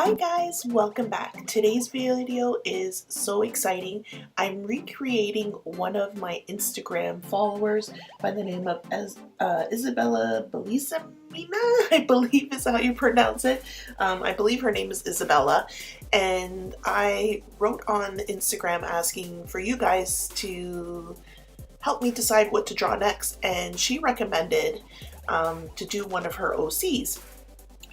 Hi guys, welcome back. Today's video is so exciting. I'm recreating one of my Instagram followers by the name of Isabella OC, I believe is how you pronounce it. I believe her name is Isabella, and I wrote on Instagram asking for you guys to help me decide what to draw next, and she recommended to do one of her OCs.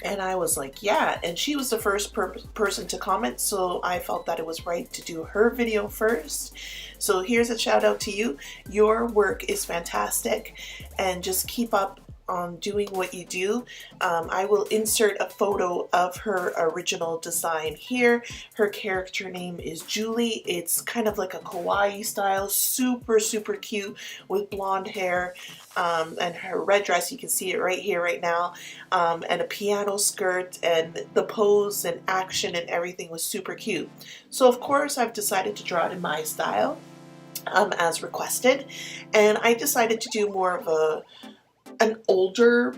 And I was like, yeah, and she was the first person to comment, so I felt that it was right to do her video first. So here's a shout out to you. Your work is fantastic, and just keep up on doing what you do. I will insert a photo of her original design here. Her character name is Julie. It's kind of like a kawaii style, super cute with blonde hair, and her red dress, you can see it right here right now, and a piano skirt, and the pose and action and everything was super cute. So of course I've decided to draw it in my style, as requested, and I decided to do more of an older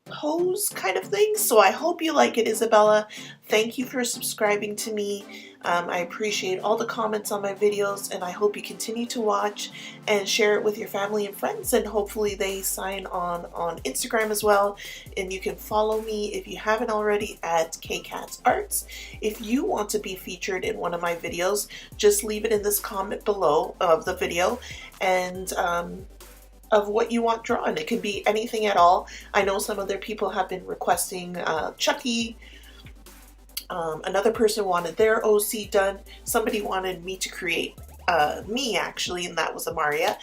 pose kind of thing. So I hope you like it, Isabella. Thank you for subscribing to me. I appreciate all the comments on my videos, and I hope you continue to watch and share it with your family and friends, and hopefully they sign on Instagram as well. And you can follow me if you haven't already at kkatzart. If you want to be featured in one of my videos, just leave it in this comment below of the video, and of what you want drawn. It could be anything at all. I know some other people have been requesting Chucky. Another person wanted their OC done. Somebody wanted me to create me actually, and that was Amaria.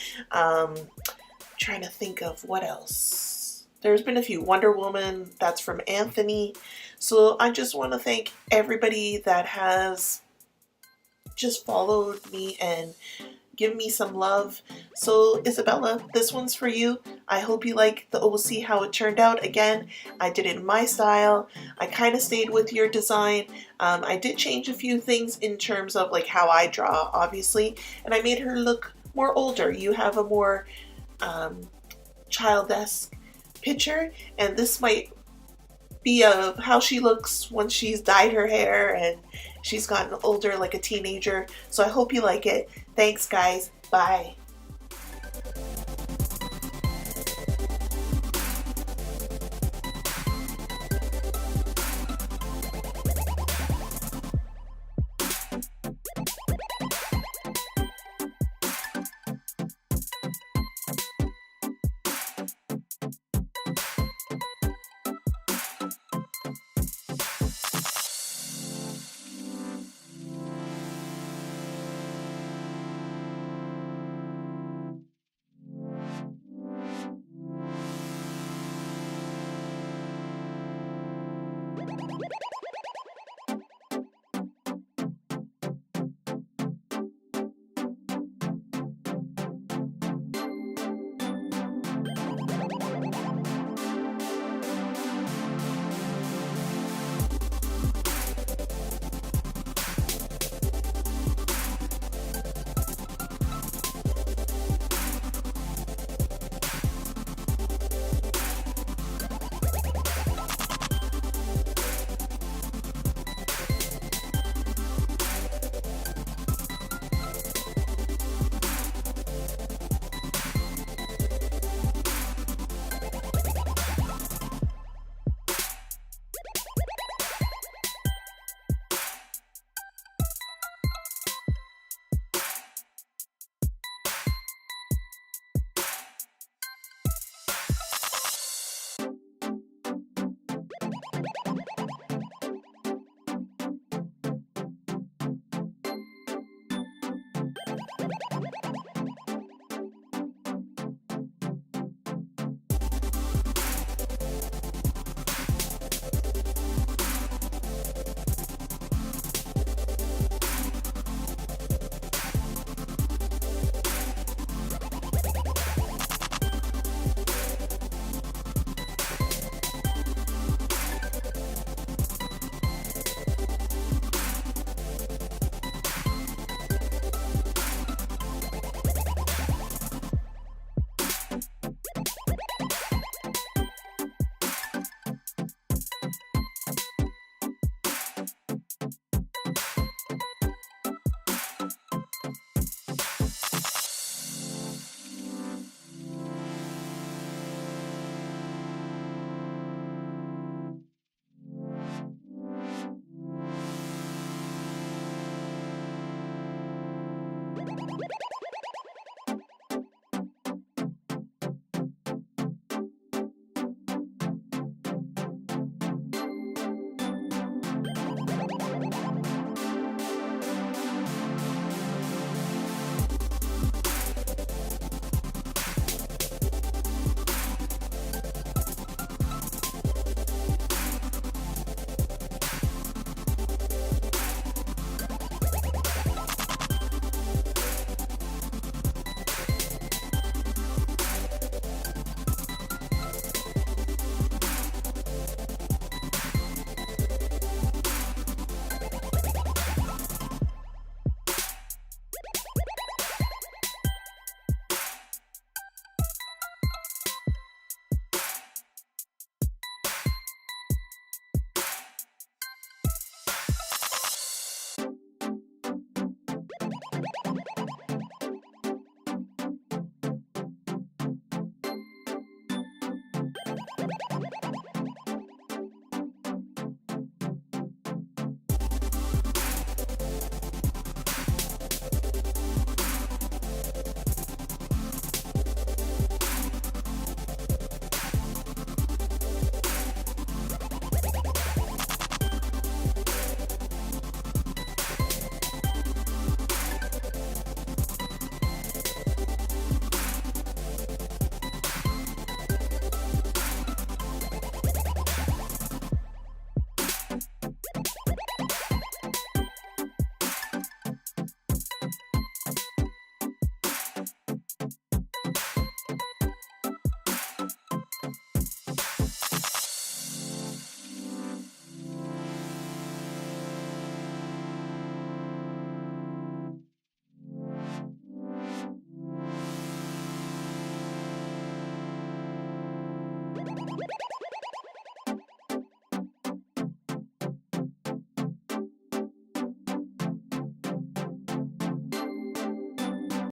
Trying to think of what else. There's been a few. Wonder Woman, that's from Anthony. So I just want to thank everybody that has just followed me and give me some love. So Isabella, this one's for you. I hope you like the OC, how it turned out. Again, I did it in my style. I kind of stayed with your design. I did change a few things in terms of like how I draw, obviously, and I made her look more older. You have a more child-esque picture, and this might be of how she looks once she's dyed her hair and she's gotten older, like a teenager. So I hope you like it. Thanks guys. Bye.